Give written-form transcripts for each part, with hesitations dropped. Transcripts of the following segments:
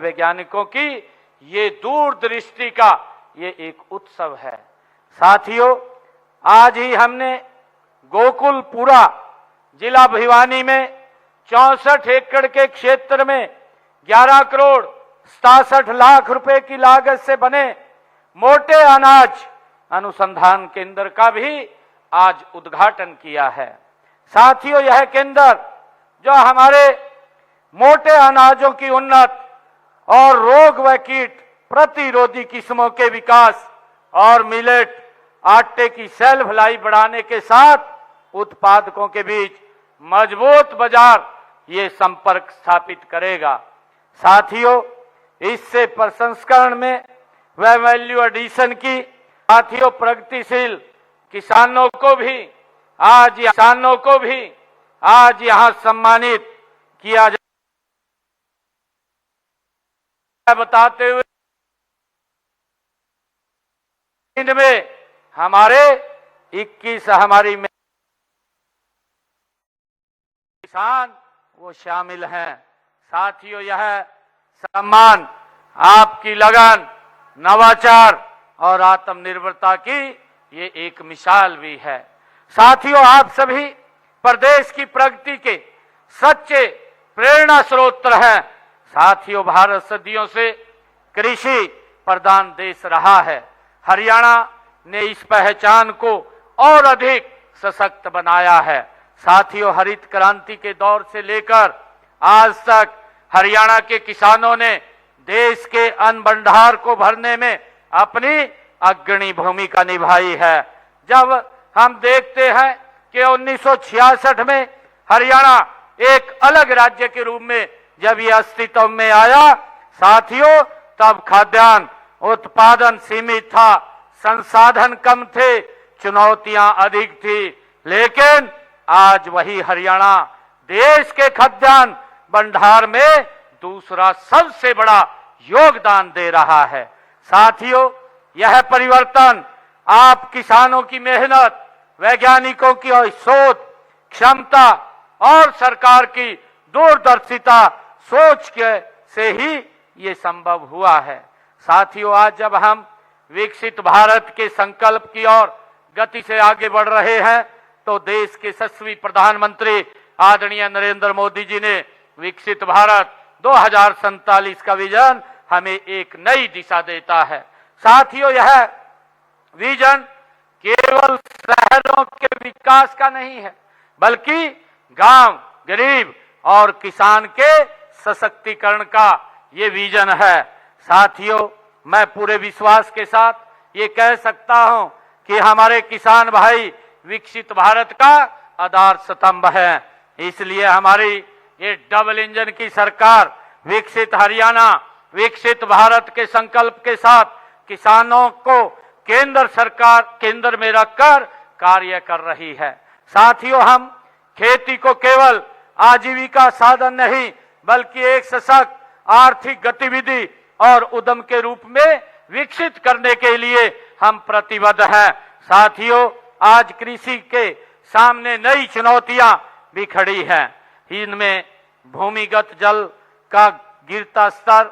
वैज्ञानिकों की ये दूरदृष्टि का ये एक उत्सव है। साथियों, आज ही हमने गोकुलपुरा जिला भिवानी में 64 एकड़ के क्षेत्र में 11 करोड़ 67 लाख रुपए की लागत से बने मोटे अनाज अनुसंधान केंद्र का भी आज उद्घाटन किया है। साथियों, यह केंद्र जो हमारे मोटे अनाजों की उन्नत और रोग व कीट प्रतिरोधी किस्मों के विकास और मिलेट आटे की शेल्फ लाइफ बढ़ाने के साथ उत्पादकों के बीच मजबूत बाजार ये संपर्क स्थापित करेगा। साथियों, इससे प्रसंस्करण में व वैल्यू एडिशन की साथियों प्रगतिशील किसानों को भी आज यहां सम्मानित किया जाए। बताते हुए इनमें हमारे 21 हमारी किसान वो शामिल हैं। साथियों, यह सम्मान आपकी लगन, नवाचार और आत्मनिर्भरता की ये एक मिसाल भी है। साथियों, आप सभी प्रदेश की प्रगति के सच्चे प्रेरणा स्रोत हैं। साथियों, भारत सदियों से कृषि प्रधान देश रहा है। हरियाणा ने इस पहचान को और अधिक सशक्त बनाया है। साथियों, हरित क्रांति के दौर से लेकर आज तक हरियाणा के किसानों ने देश के अन्न भंडार को भरने में अपनी अग्रणी भूमिका निभाई है। जब हम देखते हैं कि 1966 में हरियाणा एक अलग राज्य के रूप में जब ये अस्तित्व में आया, साथियों, तब खाद्यान्न उत्पादन सीमित था, संसाधन कम थे, चुनौतियां अधिक थी। लेकिन आज वही हरियाणा देश के खाद्यान्न भंडार में दूसरा सबसे बड़ा योगदान दे रहा है। साथियों, यह परिवर्तन आप किसानों की मेहनत, वैज्ञानिकों की शोध क्षमता और सरकार की दूरदर्शिता सोच के से ही ये संभव हुआ है। साथियों, आज जब हम विकसित भारत के संकल्प की ओर गति से आगे बढ़ रहे हैं, तो देश के यशस्वी प्रधानमंत्री आदरणीय नरेंद्र मोदी जी ने विकसित भारत 2047 का विजन हमें एक नई दिशा देता है। साथियों, यह विजन केवल शहरों के विकास का नहीं है, बल्कि गांव, गरीब और किसान के सशक्तिकरण का ये विजन है। साथियों, मैं पूरे विश्वास के साथ ये कह सकता हूं कि हमारे किसान भाई विकसित भारत का आधार स्तंभ है। इसलिए हमारी ये डबल इंजन की सरकार विकसित हरियाणा, विकसित भारत के संकल्प के साथ किसानों को केंद्र में रखकर कार्य कर रही है। साथियों, हम खेती को केवल आजीविका साधन नहीं, बल्कि एक सशक्त आर्थिक गतिविधि और उद्यम के रूप में विकसित करने के लिए हम प्रतिबद्ध हैं। साथियों, आज कृषि के सामने नई चुनौतियां भी खड़ी हैं। इनमें भूमिगत जल का गिरता स्तर,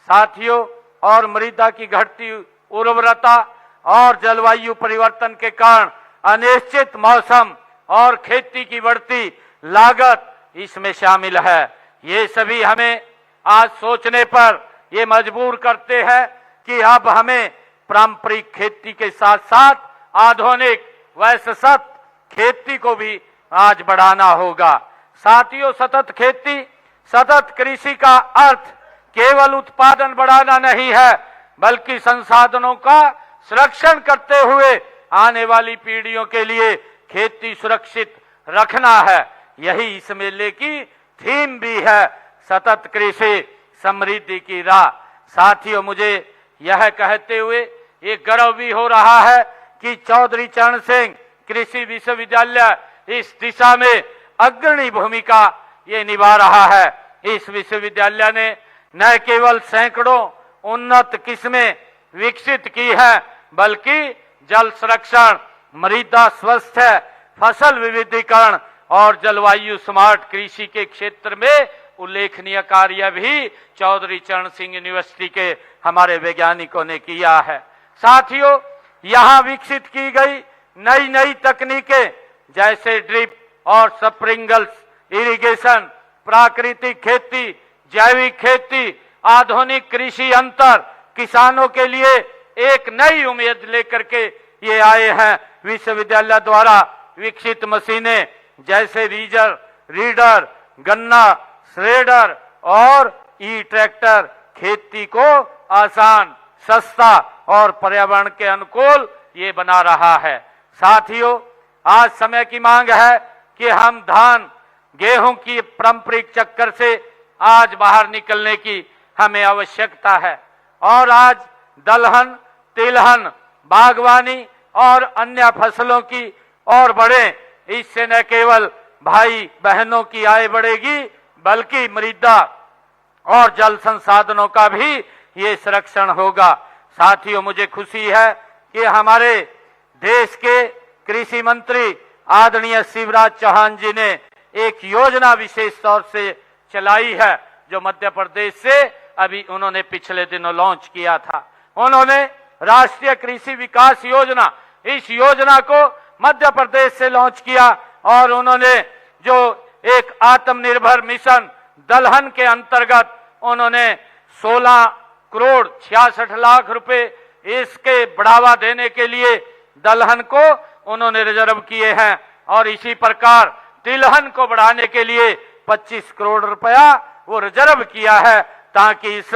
साथियों, और मृदा की घटती उर्वरता और जलवायु परिवर्तन के कारण अनिश्चित मौसम और खेती की बढ़ती लागत इसमें शामिल है। ये सभी हमें आज सोचने पर ये मजबूर करते हैं कि अब हमें पारंपरिक खेती के साथ साथ आधुनिक व सशक्त खेती को भी आज बढ़ाना होगा। साथियों, सतत कृषि का अर्थ केवल उत्पादन बढ़ाना नहीं है, बल्कि संसाधनों का संरक्षण करते हुए आने वाली पीढ़ियों के लिए खेती सुरक्षित रखना है। यही इस मेले की थीम भी है, सतत कृषि समृद्धि की राह। साथियों, मुझे यह कहते हुए एक गर्व भी हो रहा है कि चौधरी चरण सिंह कृषि विश्वविद्यालय इस दिशा में अग्रणी भूमिका ये निभा रहा है। इस विश्वविद्यालय ने न केवल सैकड़ों उन्नत किस्में विकसित की है, बल्कि जल संरक्षण, मृदा स्वास्थ्य, फसल विविधीकरण और जलवायु स्मार्ट कृषि के क्षेत्र में उल्लेखनीय कार्य भी चौधरी चरण सिंह यूनिवर्सिटी के हमारे वैज्ञानिकों ने किया है। साथियों, यहाँ विकसित की गई नई नई तकनीकें जैसे ड्रिप और स्प्रिंकल्स इरिगेशन, प्राकृतिक खेती, जैविक खेती, आधुनिक कृषि अंतर किसानों के लिए एक नई उम्मीद लेकर के ये आए हैं। विश्वविद्यालय द्वारा विकसित मशीनें जैसे रीडर, गन्ना श्रेडर और ई ट्रैक्टर खेती को आसान, सस्ता और पर्यावरण के अनुकूल ये बना रहा है। साथियों, आज समय की मांग है कि हम धान गेहूं की पारंपरिक चक्कर से आज बाहर निकलने की हमें आवश्यकता है और आज दलहन, तिलहन, बागवानी और अन्य फसलों की और बढ़े। इससे न केवल भाई बहनों की आय बढ़ेगी बल्कि मृदा और जल संसाधनों का भी ये संरक्षण होगा। साथियों, मुझे खुशी है कि हमारे देश के कृषि मंत्री आदरणीय शिवराज चौहान जी ने एक योजना विशेष तौर से चलाई है जो मध्य प्रदेश से अभी उन्होंने पिछले दिनों लॉन्च किया था। उन्होंने राष्ट्रीय कृषि विकास योजना, इस योजना को मध्य प्रदेश से लॉन्च किया और उन्होंने जो एक आत्मनिर्भर मिशन दलहन के अंतर्गत उन्होंने 16 करोड़ 66 लाख रुपए इसके बढ़ावा देने के लिए दलहन को उन्होंने रिजर्व किए हैं और इसी प्रकार तिलहन को बढ़ाने के लिए 25 करोड़ रुपया वो रिजर्व किया है ताकि इस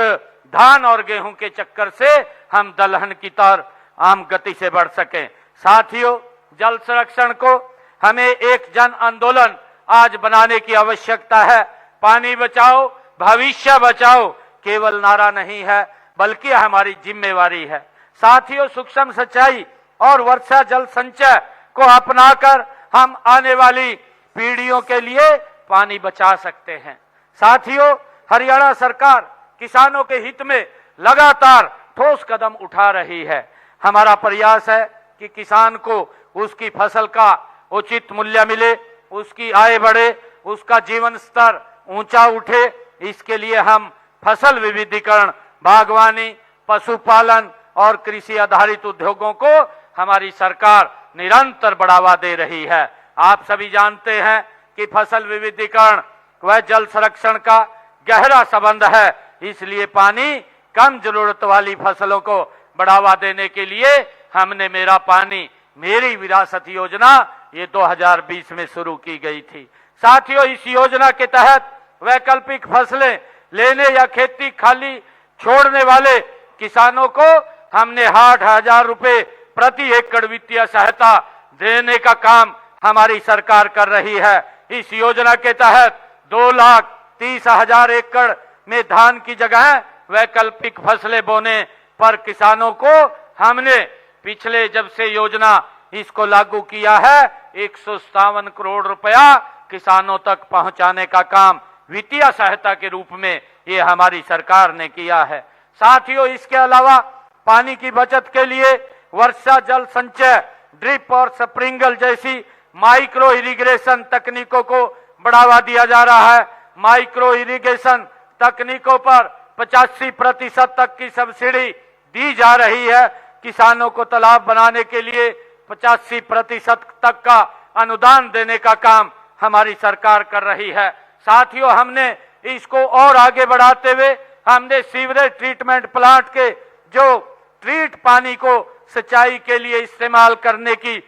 धान और गेहूं के चक्कर से हम दलहन की तरफ आम गति से बढ़ सकें। साथियों, जल संरक्षण को हमें एक जन आंदोलन आज बनाने की आवश्यकता है। पानी बचाओ, भविष्य बचाओ केवल नारा नहीं है बल्कि हमारी जिम्मेवारी है। साथियों, सूक्ष्म सिंचाई और वर्षा जल संचय को अपनाकर हम आने वाली पीढ़ियों के लिए पानी बचा सकते हैं। साथियों, हरियाणा सरकार किसानों के हित में लगातार ठोस कदम उठा रही है। हमारा प्रयास है कि किसान को उसकी फसल का उचित मूल्य मिले, उसकी आय बढ़े, उसका जीवन स्तर ऊंचा उठे। इसके लिए हम फसल विविधीकरण, बागवानी, पशुपालन और कृषि आधारित उद्योगों को हमारी सरकार निरंतर बढ़ावा दे रही है। आप सभी जानते हैं कि फसल विविधीकरण व जल संरक्षण का गहरा संबंध है, इसलिए पानी कम जरूरत वाली फसलों को बढ़ावा देने के लिए हमने मेरा पानी मेरी विरासत योजना ये 2020 में शुरू की गई थी। साथियों, इस योजना के तहत वैकल्पिक फसलें लेने या खेती खाली छोड़ने वाले किसानों को हमने 8,000 रुपए प्रति एकड़ वित्तीय सहायता देने का काम हमारी सरकार कर रही है। इस योजना के तहत 2,30,000 एकड़ में धान की जगह वैकल्पिक फसलें बोने पर किसानों को हमने पिछले जब से योजना इसको लागू किया है 157 करोड़ रुपया किसानों तक पहुंचाने का काम वित्तीय सहायता के रूप में ये हमारी सरकार ने किया है। साथियों, इसके अलावा पानी की बचत के लिए वर्षा जल संचय, ड्रिप और स्प्रिंकल जैसी माइक्रो इरिगेशन तकनीकों को बढ़ावा दिया जा रहा है। माइक्रो इरिगेशन तकनीकों पर 85% तक की सब्सिडी दी जा रही है। किसानों को तालाब बनाने के लिए 85% तक का अनुदान देने का काम हमारी सरकार कर रही है। साथियों, हमने इसको और आगे बढ़ाते हुए हमने सीवरेज ट्रीटमेंट प्लांट के जो ट्रीट पानी को सिंचाई के लिए इस्तेमाल करने की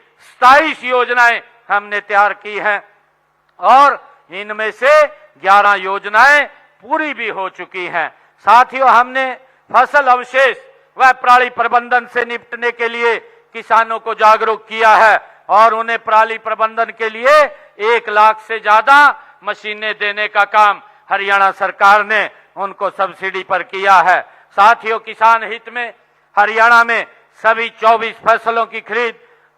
27 योजनाएं हमने तैयार की हैं और इनमें से 11 योजनाएं पूरी भी हो चुकी हैं। साथियों, हमने फसल अवशेष व पराली प्रबंधन से निपटने के लिए किसानों को जागरूक किया है और उन्हें पराली प्रबंधन के लिए 1 लाख से ज्यादा मशीनें देने का काम हरियाणा सरकार ने उनको सब्सिडी पर किया है। साथियों, किसान हित में हरियाणा में सभी 24 फसलों की खरीद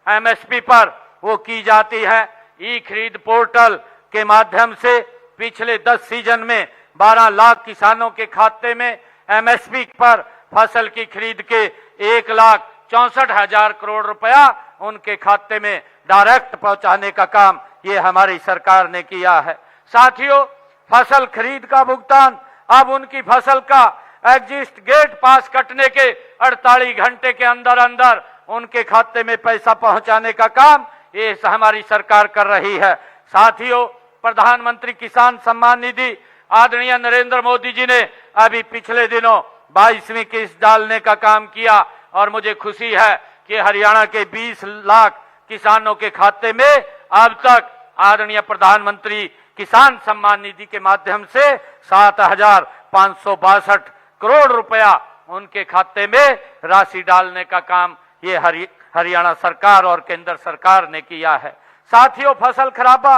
एमएसपी पर वो की जाती है। ई खरीद पोर्टल के माध्यम से पिछले 10 सीजन में 12 लाख किसानों के खाते में एमएसपी पर फसल की खरीद के 1,64,000 करोड़ रुपया उनके खाते में डायरेक्ट पहुंचाने का काम ये हमारी सरकार ने किया है। साथियों, फसल खरीद का भुगतान, अब उनकी फसल का एग्जिस्ट गेट पास कटने के 48 घंटे के अंदर अंदर उनके खाते में पैसा पहुंचाने का काम ये हमारी सरकार कर रही है। साथियों, प्रधानमंत्री किसान सम्मान निधि आदरणीय नरेंद्र मोदी जी ने अभी पिछले दिनों 22वीं किस्त डालने का काम किया और मुझे खुशी है कि हरियाणा के 20 लाख किसानों के खाते में अब तक आदरणीय प्रधानमंत्री किसान सम्मान निधि के माध्यम से 7,562 करोड़ रुपया उनके खाते में राशि डालने का काम ये हरियाणा सरकार और केंद्र सरकार ने किया है। साथियों, फसल खराबा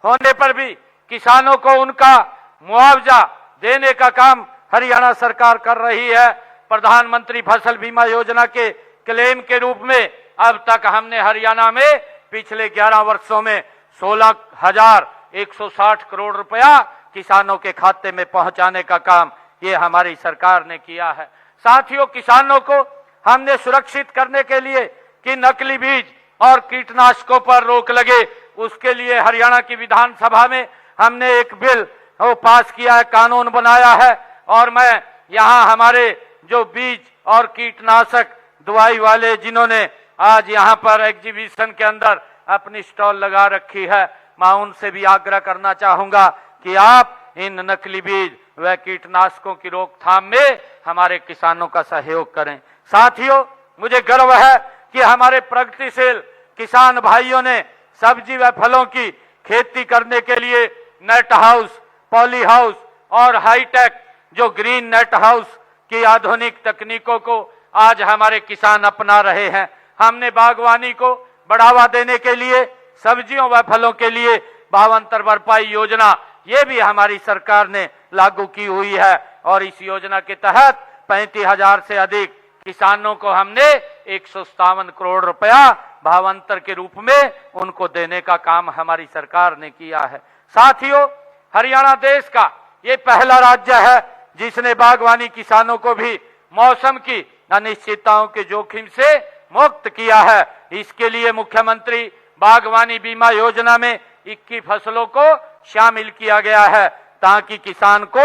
होने पर भी किसानों को उनका मुआवजा देने का काम हरियाणा सरकार कर रही है। प्रधानमंत्री फसल बीमा योजना के क्लेम के रूप में अब तक हमने हरियाणा में पिछले 11 वर्षों में 16,160 करोड़ रुपया किसानों के खाते में पहुंचाने का काम ये हमारी सरकार ने किया है। साथियों, किसानों को हमने सुरक्षित करने के लिए कि नकली बीज और कीटनाशकों पर रोक लगे, उसके लिए हरियाणा की विधानसभा में हमने एक बिल वो पास किया है, कानून बनाया है। और मैं यहाँ हमारे जो बीज और कीटनाशक दवाई वाले जिन्होंने आज यहाँ पर एग्जीबिशन के अंदर अपनी स्टॉल लगा रखी है, मैं उनसे भी आग्रह करना चाहूंगा कि आप इन नकली बीज व कीटनाशकों की रोकथाम में हमारे किसानों का सहयोग करें। साथियों, मुझे गर्व है कि हमारे प्रगतिशील किसान भाइयों ने सब्जी व फलों की खेती करने के लिए नेट हाउस, पॉली हाउस और हाईटेक जो ग्रीन नेट हाउस की आधुनिक तकनीकों को आज हमारे किसान अपना रहे हैं। हमने बागवानी को बढ़ावा देने के लिए सब्जियों व फलों के लिए भावांतर भरपाई योजना ये भी हमारी सरकार ने लागू की हुई है और इस योजना के तहत 35,000 से अधिक किसानों को हमने 157 करोड़ रुपया भावांतर के रूप में उनको देने का काम हमारी सरकार ने किया है। साथियों, हरियाणा देश का ये पहला राज्य है जिसने बागवानी किसानों को भी मौसम की अनिश्चितताओं के जोखिम से मुक्त किया है। इसके लिए मुख्यमंत्री बागवानी बीमा योजना में 21 फसलों को शामिल किया गया है ताकि किसान को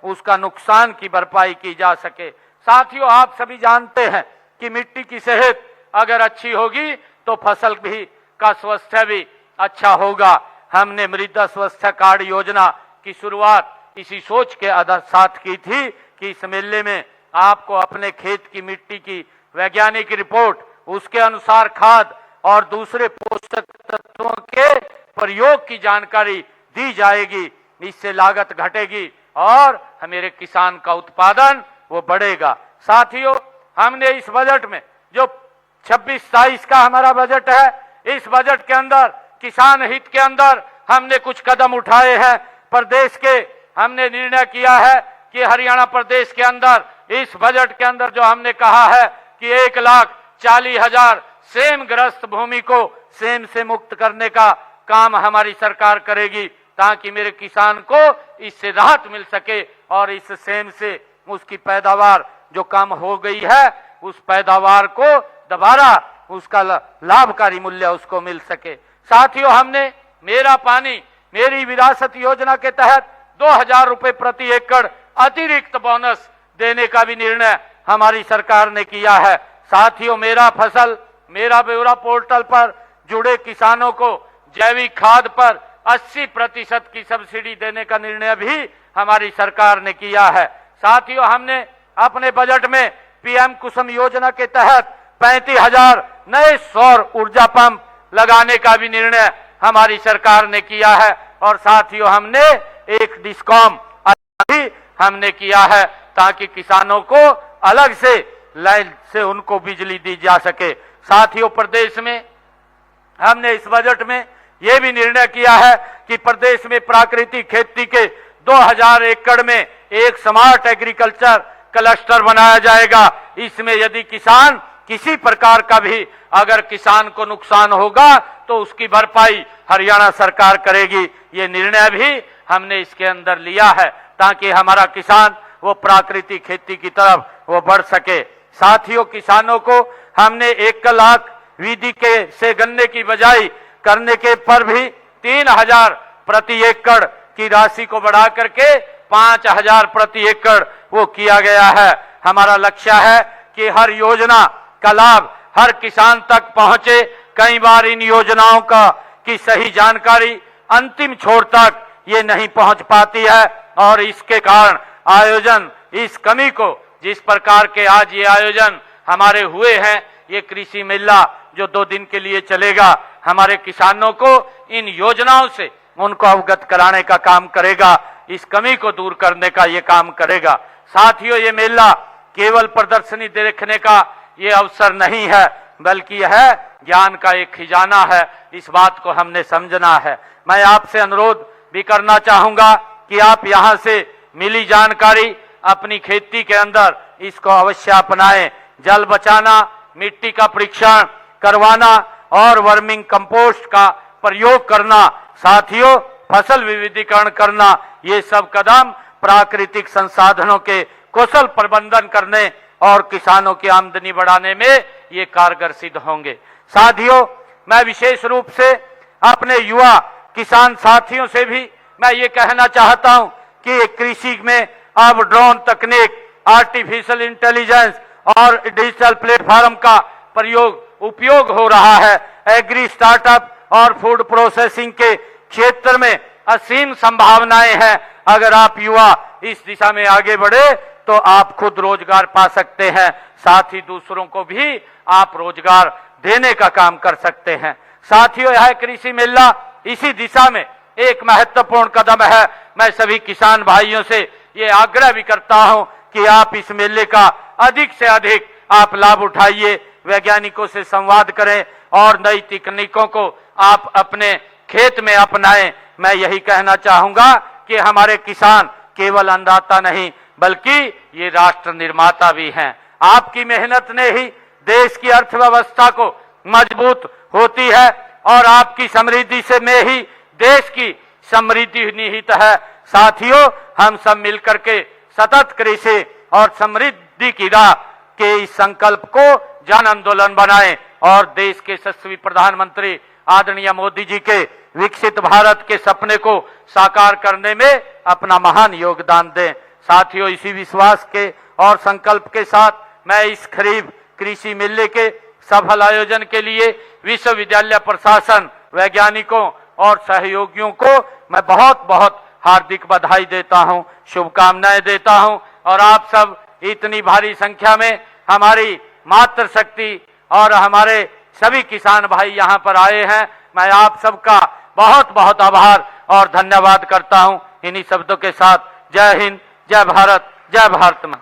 उसका नुकसान की भरपाई की जा सके। साथियों, आप सभी जानते हैं कि मिट्टी की सेहत अगर अच्छी होगी तो फसल भी का स्वास्थ्य भी अच्छा होगा। हमने मृदा स्वास्थ्य कार्ड योजना की शुरुआत इसी सोच के साथ की थी कि इस मेले में आपको अपने खेत की मिट्टी की वैज्ञानिक रिपोर्ट, उसके अनुसार खाद और दूसरे पोषक तत्वों के प्रयोग की जानकारी दी जाएगी। इससे लागत घटेगी और हमारे किसान का उत्पादन वो बढ़ेगा। साथियों, हमने इस बजट में जो 26-27 का हमारा बजट है, इस बजट के अंदर किसान हित के अंदर हमने कुछ कदम उठाए हैं। प्रदेश के हमने निर्णय किया है कि हरियाणा प्रदेश के अंदर इस बजट के अंदर जो हमने कहा है कि 1,40,000 सेम ग्रस्त भूमि को सेम से मुक्त करने का काम हमारी सरकार करेगी ताकि मेरे किसान को इससे राहत मिल सके और इस सेम से उसकी पैदावार जो कम हो गई है उस पैदावार को दोबारा उसका लाभकारी मूल्य उसको मिल सके। साथियों, हमने मेरा पानी मेरी विरासत योजना के तहत 2,000 रुपए प्रति एकड़ अतिरिक्त बोनस देने का भी निर्णय हमारी सरकार ने किया है। साथियों, मेरा फसल मेरा ब्यौरा पोर्टल पर जुड़े किसानों को जैविक खाद पर 80% की सब्सिडी देने का निर्णय भी हमारी सरकार ने किया है। साथियों, हमने अपने बजट में पीएम कुसुम योजना के तहत 35,000 नए सौर ऊर्जा पंप लगाने का भी निर्णय हमारी सरकार ने किया है। और साथियों, हमने एक डिस्कॉम भी हमने किया है ताकि किसानों को अलग से लाइन से उनको बिजली दी जा सके। साथियों, प्रदेश में हमने इस बजट में यह भी निर्णय किया है कि प्रदेश में प्राकृतिक खेती के 2,000 एकड़ में एक स्मार्ट एग्रीकल्चर क्लस्टर बनाया जाएगा। इसमें यदि किसान किसी प्रकार का भी अगर किसान को नुकसान होगा तो उसकी भरपाई हरियाणा सरकार करेगी। ये निर्णय भी हमने इसके अंदर लिया है ताकि हमारा किसान वो प्राकृतिक खेती की तरफ वो बढ़ सके। साथियों, किसानों को हमने 1 लाख विधि के से गन्ने की बजाई करने के पर भी 3,000 प्रति एकड़ की राशि को बढ़ा करके 5,000 प्रति एकड़ वो किया गया है। हमारा लक्ष्य है कि हर योजना का लाभ हर किसान तक पहुंचे। कई बार इन योजनाओं का की सही जानकारी अंतिम छोर तक ये नहीं पहुंच पाती है और इसके कारण आयोजन इस कमी को, जिस प्रकार के आज ये आयोजन हमारे हुए हैं, ये कृषि मेला जो 2 दिन के लिए चलेगा, हमारे किसानों को इन योजनाओं से उनको अवगत कराने का काम करेगा, इस कमी को दूर करने का ये काम करेगा। साथियों, ये मेला केवल प्रदर्शनी देखने का ये अवसर नहीं है, बल्कि यह ज्ञान का एक खजाना है। इस बात को हमने समझना है। मैं आपसे अनुरोध भी करना चाहूंगा कि आप यहां से मिली जानकारी अपनी खेती के अंदर इसको अवश्य अपनाएं। जल बचाना, मिट्टी का परीक्षण करवाना और वर्मिंग कंपोस्ट का प्रयोग करना, साथियों फसल विविधीकरण करना, ये सब कदम प्राकृतिक संसाधनों के कुशल प्रबंधन करने और किसानों की आमदनी बढ़ाने में ये कारगर सिद्ध होंगे। साथियों, मैं विशेष रूप से अपने युवा किसान साथियों से भी मैं ये कहना चाहता हूं कि कृषि में अब ड्रोन तकनीक, आर्टिफिशियल इंटेलिजेंस और डिजिटल प्लेटफॉर्म का उपयोग हो रहा है। एग्री स्टार्टअप और फूड प्रोसेसिंग के क्षेत्र में असीम संभावनाएं हैं। अगर आप युवा इस दिशा में आगे बढ़े तो आप खुद रोजगार पा सकते हैं, साथ ही दूसरों को भी आप रोजगार देने का काम कर सकते हैं। साथियों, यह कृषि मेला इसी दिशा में एक महत्वपूर्ण कदम है। मैं सभी किसान भाइयों से ये आग्रह भी करता हूं कि आप इस मेले का अधिक से अधिक आप लाभ उठाइए, वैज्ञानिकों से संवाद करें और नई तकनीकों को आप अपने खेत में अपनाएं। मैं यही कहना चाहूंगा कि हमारे किसान केवल अन्नदाता नहीं बल्कि ये राष्ट्र निर्माता भी हैं। आपकी मेहनत ने ही देश की अर्थव्यवस्था को मजबूत होती है और आपकी समृद्धि से में ही देश की समृद्धि निहित है। साथियों, हम सब मिलकर के सतत कृषि और समृद्धि की राह के इस संकल्प को जन आंदोलन बनाएं और देश के यशस्वी प्रधानमंत्री आदरणीय मोदी जी के विकसित भारत के सपने को साकार करने में अपना महान योगदान दें। साथियों, इसी विश्वास के और संकल्प के साथ मैं इस खरीफ कृषि मेले के सफल आयोजन के लिए विश्वविद्यालय प्रशासन, वैज्ञानिकों और सहयोगियों को मैं बहुत बहुत हार्दिक बधाई देता हूं, शुभकामनाएं देता हूं। और आप सब इतनी भारी संख्या में हमारी मातृशक्ति और हमारे सभी किसान भाई यहां पर आए हैं, मैं आप सबका बहुत बहुत आभार और धन्यवाद करता हूं। इन्हीं शब्दों के साथ जय हिंद, जय भारत, जय भारत मां।